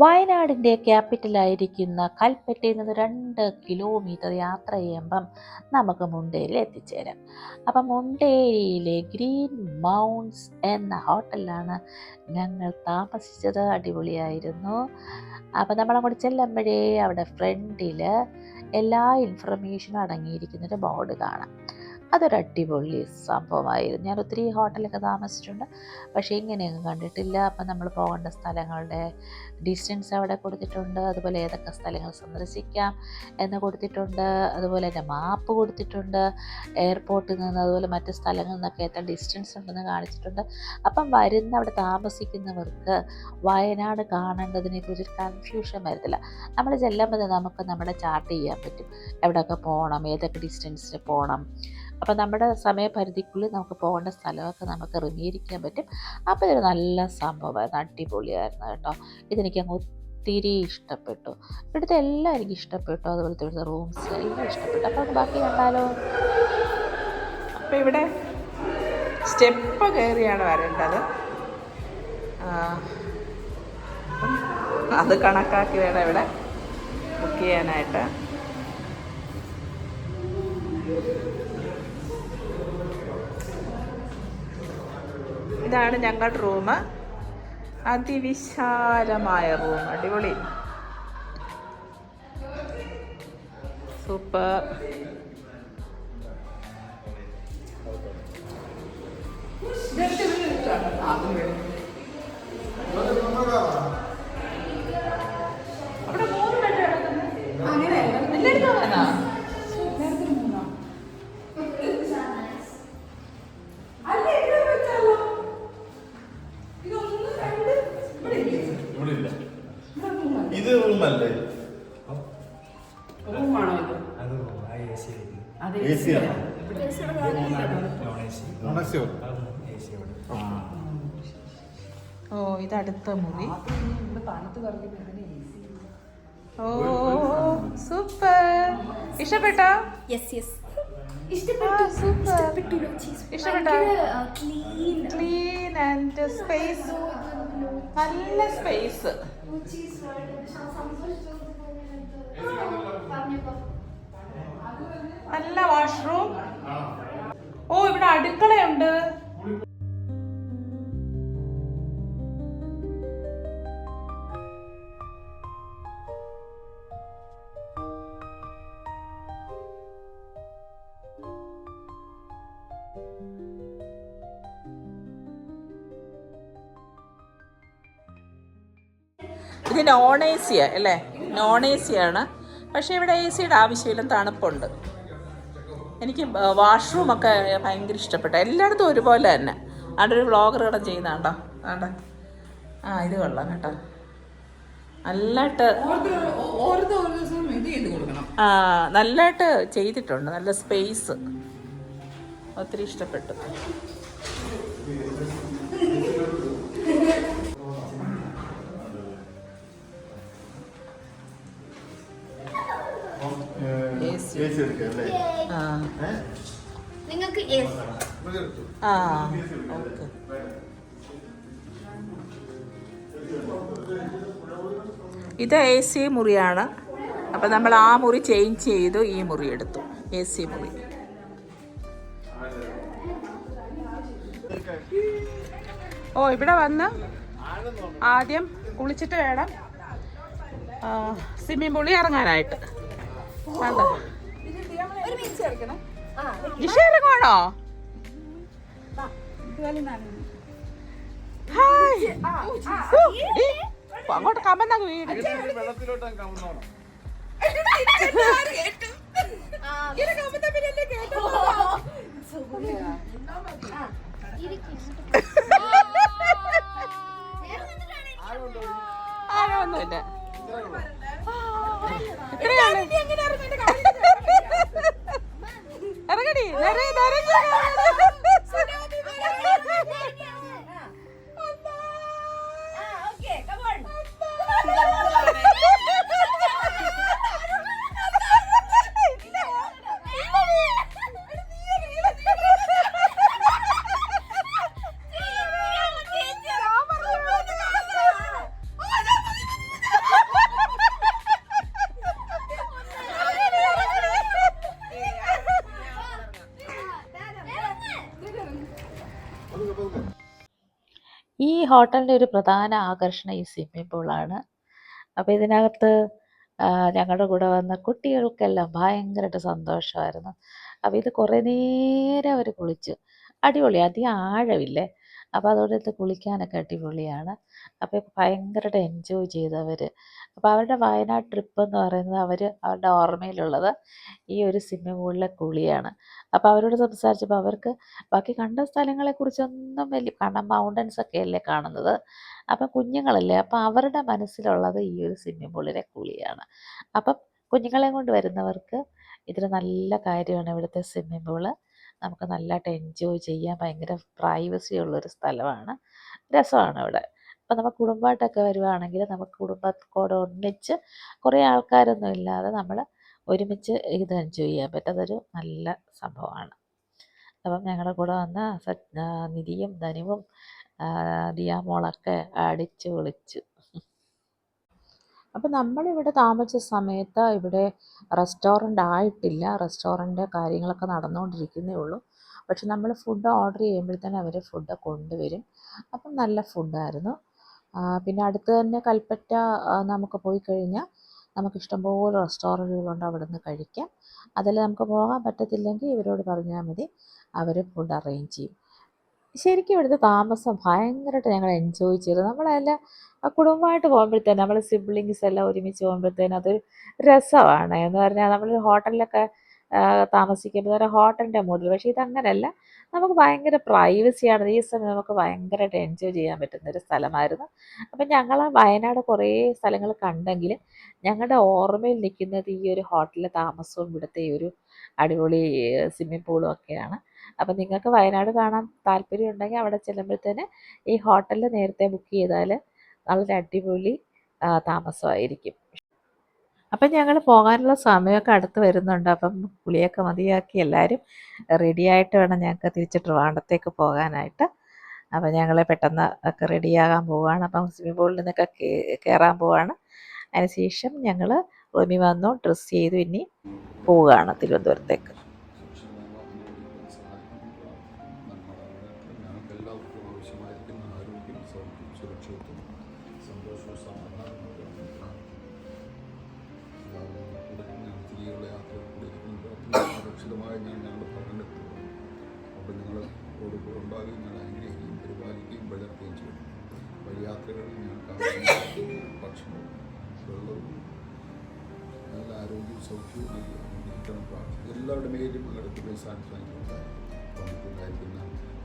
വയനാടിൻ്റെ ക്യാപിറ്റലായിരിക്കുന്ന കൽപ്പറ്റയിൽ നിന്ന് 2 കിലോമീറ്റർ യാത്ര ചെയ്യുമ്പം നമുക്ക് മുണ്ടേരിയിൽ എത്തിച്ചേരാം. അപ്പം മുണ്ടേരിയിലെ ഗ്രീൻ മൗണ്ട്സ് എന്ന ഹോട്ടലിലാണ് ഞങ്ങൾ താമസിച്ചത്. അടിപൊളിയായിരുന്നു. അപ്പം നമ്മളങ്ങോട്ട് ചെല്ലുമ്പോഴേ അവിടെ ഫ്രണ്ടിൽ എല്ലാ ഇൻഫർമേഷനും അടങ്ങിയിരിക്കുന്നൊരു ബോർഡ് കാണാം. അതൊരു അടിപൊളി സംഭവമായിരുന്നു. ഞാൻ ഒത്തിരി ഹോട്ടലൊക്കെ താമസിച്ചിട്ടുണ്ട്, പക്ഷേ ഇങ്ങനെയൊന്നും കണ്ടിട്ടില്ല. അപ്പം നമ്മൾ പോകേണ്ട സ്ഥലങ്ങളുടെ ഡിസ്റ്റൻസ് അവിടെ കൊടുത്തിട്ടുണ്ട്, അതുപോലെ ഏതൊക്കെ സ്ഥലങ്ങൾ സന്ദർശിക്കാം എന്ന് കൊടുത്തിട്ടുണ്ട്, അതുപോലെ തന്നെ മാപ്പ് കൊടുത്തിട്ടുണ്ട്. എയർപോർട്ടിൽ നിന്ന് അതുപോലെ മറ്റ് സ്ഥലങ്ങളിൽ നിന്നൊക്കെ എത്ര ഡിസ്റ്റൻസ് ഉണ്ടെന്ന് കാണിച്ചിട്ടുണ്ട്. അപ്പം അവിടെ താമസിക്കുന്നവർക്ക് വയനാട് കാണേണ്ടതിനെക്കുറിച്ചൊരു കൺഫ്യൂഷൻ വരത്തില്ല. നമ്മൾ ചെല്ലുമ്പോൾ നമുക്ക് നമ്മുടെ ചാർട്ട് ചെയ്യാൻ പറ്റും, എവിടെയൊക്കെ പോകണം, ഏതൊക്കെ ഡിസ്റ്റൻസിൽ പോകണം. അപ്പം നമ്മുടെ സമയപരിധിക്കുള്ളിൽ നമുക്ക് പോകേണ്ട സ്ഥലമൊക്കെ നമുക്ക് ക്രമീകരിക്കാൻ പറ്റും. അപ്പോൾ ഇതൊരു നല്ല സംഭവമായിരുന്നു, അടിപൊളിയായിരുന്നു കേട്ടോ. ഇതെനിക്ക് അങ്ങ് ഒത്തിരി ഇഷ്ടപ്പെട്ടു. ഇവിടുത്തെ എല്ലാം എനിക്ക് ഇഷ്ടപ്പെട്ടു, അതുപോലത്തെ ഇവിടുത്തെ റൂംസ് എല്ലാം ഇഷ്ടപ്പെട്ടു. അപ്പോൾ ബാക്കി കണ്ടാലോ? അപ്പോൾ ഇവിടെ സ്റ്റെപ്പ് കയറിയാണ് വരേണ്ടത്. അത് കണക്കാക്കി വേണം ഇവിടെ ബുക്ക് ചെയ്യാനായിട്ട്. ഇതാണ് ഞങ്ങളുടെ റൂം. അതിവിശാലമായ റൂം, അടിപൊളി, സൂപ്പർ. ഇത് റൂമല്ലേ? റൂമാണോ ഇത്? ഓ, ഇതടുത്ത മുറി. ഓ സൂപ്പർ. ഇഷ്ടപ്പെട്ടോ? ഇഷ്ടപ്പെട്ടോ? ക്ലീൻ ആൻഡ് സ്പേസ്, നല്ല സ്പേസ്. നല്ല വാഷ്റൂം. ഓ, ഇവിടെ അടുക്കളയുണ്ട്. ഇത് നോൺ എ സി അല്ലേ? നോൺ എ സി ആണ്, പക്ഷേ ഇവിടെ എ സിയുടെ ആവശ്യമില്ല, തണുപ്പുണ്ട്. എനിക്ക് വാഷ്റൂമൊക്കെ ഭയങ്കര ഇഷ്ടപ്പെട്ടു. എല്ലായിടത്തും ഒരുപോലെ തന്നെ. അവിടെ ഒരു വ്ളോഗർ ഇവിടെ ചെയ്യുന്നുണ്ടോ? ആണ്ട, ഇത് കൊള്ളാം കേട്ടോ. നല്ലതായിട്ട് നല്ലതായിട്ട് ചെയ്തിട്ടുണ്ട്. നല്ല സ്പേസ്, ഒത്തിരി ഇഷ്ടപ്പെട്ടു. ഇത് എ സി മുറിയാണ്. അപ്പം നമ്മൾ ആ മുറി ചേഞ്ച് ചെയ്തു, ഈ മുറി എടുത്തു, എ സി മുറി. ഓ, ഇവിടെ വന്ന് ആദ്യം കുളിച്ചിട്ട് വേണം സ്വിമ്മിംഗ് പൂളിൽ ഇറങ്ങാനായിട്ട്. ഇറങ്ങണോ? അങ്ങോട്ട് കമന്നങ്ങ് വീട്. ആരൊന്നുമില്ല. ഇറങ്ങടി. ഹോട്ടലിൻ്റെ ഒരു പ്രധാന ആകർഷണം ഈ സ്വിമ്മിംഗ് പൂളാണ്. അപ്പോൾ ഇതിനകത്ത് ഞങ്ങളുടെ കൂടെ വന്ന കുട്ടികൾക്കെല്ലാം ഭയങ്കരമായിട്ട് സന്തോഷമായിരുന്നു. അപ്പോൾ ഇത് കുറേ നേരം അവർ കുളിച്ചു. അടിപൊളിയാ. അധികം ആഴമില്ലേ. അപ്പോൾ അതുകൊണ്ട് ഇത് കുളിക്കാനൊക്കെ അടിപൊളിയാണ്. അപ്പോൾ ഭയങ്കരമായിട്ട് എൻജോയ് ചെയ്തു അവർ. അപ്പോൾ അവരുടെ വയനാട് ട്രിപ്പ് എന്ന് പറയുന്നത് അവരുടെ ഓർമ്മയിലുള്ളത് ഈ ഒരു സ്വിമ്മിംഗ് പൂളിലെ കുളിയാണ്. അപ്പോൾ അവരോട് സംസാരിച്ചപ്പോൾ അവർക്ക് ബാക്കി കണ്ട സ്ഥലങ്ങളെക്കുറിച്ചൊന്നും കാരണം മൗണ്ടൻസ് ഒക്കെ അല്ലേ കാണുന്നത്. അപ്പം കുഞ്ഞുങ്ങളല്ലേ, അപ്പം അവരുടെ മനസ്സിലുള്ളത് ഈ ഒരു സ്വിമ്മിംഗ് പൂളിലെ കുളിയാണ്. അപ്പം കുഞ്ഞുങ്ങളെയും കൊണ്ട് വരുന്നവർക്ക് ഇതൊരു നല്ല കാര്യമാണ് ഇവിടുത്തെ സ്വിമ്മിംഗ് പൂള്. നമുക്ക് നല്ലതായിട്ട് എൻജോയ് ചെയ്യാൻ ഭയങ്കര പ്രൈവസി ഉള്ളൊരു സ്ഥലമാണ്. രസമാണ് ഇവിടെ. അപ്പം നമ്മൾ കുടുംബമായിട്ടൊക്കെ വരുവാണെങ്കിൽ നമുക്ക് കുടുംബത്തോടെ ഒന്നിച്ച് കുറേ ആൾക്കാരൊന്നും ഇല്ലാതെ നമ്മൾ ഒരുമിച്ച് ഇത് എൻജോയ് ചെയ്യാൻ പറ്റും. അതൊരു നല്ല സംഭവമാണ്. അപ്പം ഞങ്ങളുടെ കൂടെ വന്ന നിധിയും ധനുവും ദിയാമോളൊക്കെ അടിച്ചു പൊളിച്ചു. അപ്പം നമ്മളിവിടെ താമസിച്ച സമയത്ത് ഇവിടെ റെസ്റ്റോറൻ്റ് ആയിട്ടില്ല. റെസ്റ്റോറൻ്റ് കാര്യങ്ങളൊക്കെ നടന്നുകൊണ്ടിരിക്കുന്നേ ഉള്ളൂ. പക്ഷെ നമ്മൾ ഫുഡ് ഓർഡർ ചെയ്യുമ്പോഴത്തേനും അവർ ഫുഡ് കൊണ്ടുവരും. അപ്പം നല്ല ഫുഡായിരുന്നു. പിന്നെ അടുത്ത് തന്നെ കൽപ്പറ്റ നമുക്ക് പോയി കഴിഞ്ഞാൽ നമുക്ക് ഇഷ്ടംപോലെ റെസ്റ്റോറൻറ്റുകളുണ്ട്, അവിടെ നിന്ന് കഴിക്കാം. അതിൽ നമുക്ക് പോകാൻ പറ്റത്തില്ലെങ്കിൽ ഇവരോട് പറഞ്ഞാൽ മതി, അവർ ഫുഡ് അറേഞ്ച് ചെയ്യും. ശരിക്കും ഇവിടുത്തെ താമസം ഭയങ്കരമായിട്ട് ഞങ്ങൾ എൻജോയ് ചെയ്തു. നമ്മളെല്ലാം കുടുംബമായിട്ട് പോകുമ്പോഴത്തേനും നമ്മൾ സിബ്ലിങ്സ് എല്ലാം ഒരുമിച്ച് പോകുമ്പോഴത്തേനും അതൊരു രസമാണ്. എന്ന് പറഞ്ഞാൽ നമ്മൾ ഹോട്ടലിലൊക്കെ താമസിക്കുമ്പോൾ ഒരു ഹോട്ടലിൻ്റെ മൂഡിൽ. പക്ഷേ ഇതങ്ങനെയല്ല, നമുക്ക് ഭയങ്കര പ്രൈവസിയാണ്. ഈ സമയം നമുക്ക് ഭയങ്കരമായിട്ട് എൻജോയ് ചെയ്യാൻ പറ്റുന്നൊരു സ്ഥലമായിരുന്നു. അപ്പം ഞങ്ങൾ വയനാട് കുറേ സ്ഥലങ്ങൾ കണ്ടെങ്കിലും ഞങ്ങളുടെ ഓർമ്മയിൽ നിൽക്കുന്നത് ഈ ഒരു ഹോട്ടലിലെ താമസവും ഇവിടുത്തെ ഈ ഒരു അടിപൊളി സ്വിമ്മിംഗ് പൂളും ഒക്കെയാണ്. അപ്പം നിങ്ങൾക്ക് വയനാട് കാണാൻ താല്പര്യം ഉണ്ടെങ്കിൽ അവിടെ ചെല്ലുമ്പോഴത്തേന് ഈ ഹോട്ടലിൽ നേരത്തെ ബുക്ക് ചെയ്താൽ വളരെ അടിപൊളി താമസമായിരിക്കും. അപ്പം ഞങ്ങൾ പോകാനുള്ള സമയമൊക്കെ അടുത്ത് വരുന്നുണ്ട്. അപ്പം കുളിയൊക്കെ മതിയാക്കി എല്ലാവരും റെഡിയായിട്ട് വേണം ഞങ്ങൾക്ക് തിരിച്ച് ട്രിവാൻഡ്രത്തേക്ക് പോകാനായിട്ട്. അപ്പം ഞങ്ങൾ പെട്ടെന്ന് ഒക്കെ റെഡിയാകാൻ പോവുകയാണ്. അപ്പം സ്വിമ്മിംഗ് പൂളിൽ നിന്നൊക്കെ കയറാൻ പോവുകയാണ്. അതിനുശേഷം ഞങ്ങൾ റൂമിൽ വന്നു, ഡ്രസ്സ് ചെയ്തു, ഇനി പോവുകയാണ് തിരുവനന്തപുരത്തേക്ക്. സുരക്ഷിതമായി ഞങ്ങളുടെ ഭവനത്തിലെത്തുന്നു. അപ്പോൾ നിങ്ങളോട് ഉണ്ടാകുകയും ഞാൻ അനുഗ്രഹിക്കുകയും പരിപാലിക്കുകയും വളർത്തുകയും ചെയ്യും. വഴിയാത്രകളിൽ ഞങ്ങൾക്ക് ഭക്ഷണവും വെള്ളവും നല്ല ആരോഗ്യവും സൗഖ്യവും നൽകണം പ്രാർത്ഥിക്കും. എല്ലാവരുടെ മേലും അങ്ങോട്ട് സാന്നിധ്യമായിരിക്കുന്ന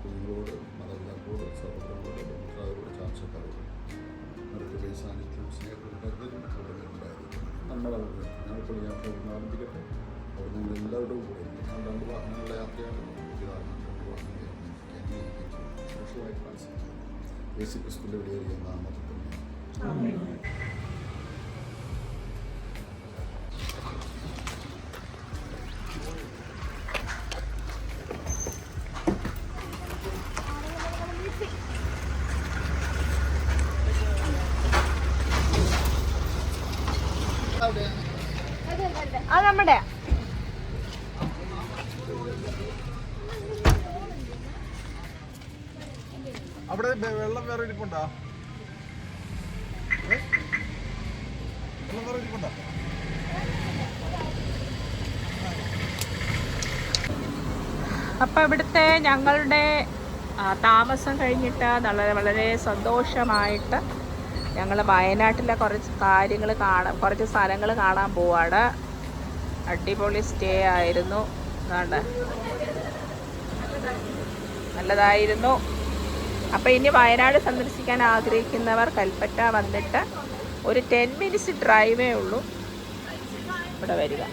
കുഞ്ഞുങ്ങളോട്, മാതാപിതാക്കളോട്, സഹോദരങ്ങളോട്, ബന്ധുക്കാരോട്, ചാർച്ചക്കാരോട് അവരുടെ സാന്നിധ്യവും സ്നേഹവും കരുതലും കൂടുതൽ ഉണ്ടായിരിക്കും. നമ്മളവരുടെ ഞങ്ങളിപ്പോൾ യാത്ര ആരംഭിക്കട്ടെ. അപ്പോൾ ഞങ്ങൾ എല്ലാവരുടെയും കൂടെ ഞങ്ങൾ 2 വാഹനങ്ങളുടെ യാത്രയാണ്. ഇതാണ് 2 വാഹനങ്ങൾ സുരക്ഷമായി പ്രാർത്ഥിക്കുന്നത്. യേശുക്രിസ്തുവിൻ്റെ വിലയേറിയ നാമത്തിൽ തന്നെ. അത് നമ്മുടെ അവിടെ വെള്ളം വേറെ ഇരിപ്പുണ്ടോ? വെള്ളം വേറെ ഇരിപ്പുണ്ടോ? അപ്പോൾ ഇവിടുത്തെ ഞങ്ങളുടെ താമസം കഴിഞ്ഞിട്ട് വളരെ സന്തോഷമായിട്ട് ഞങ്ങൾ വയനാട്ടിലെ കുറച്ച് സ്ഥലങ്ങൾ കാണാൻ പോവാണ്. അടിപൊളി സ്റ്റേ ആയിരുന്നു. നല്ലതായിരുന്നു. അപ്പോൾ ഇനി വയനാട് സന്ദർശിക്കാൻ ആഗ്രഹിക്കുന്നവർ കൽപ്പറ്റ വന്നിട്ട് ഒരു 10 മിനിറ്റ്സ് ഡ്രൈവേ ഉള്ളൂ ഇവിടെ വരിക.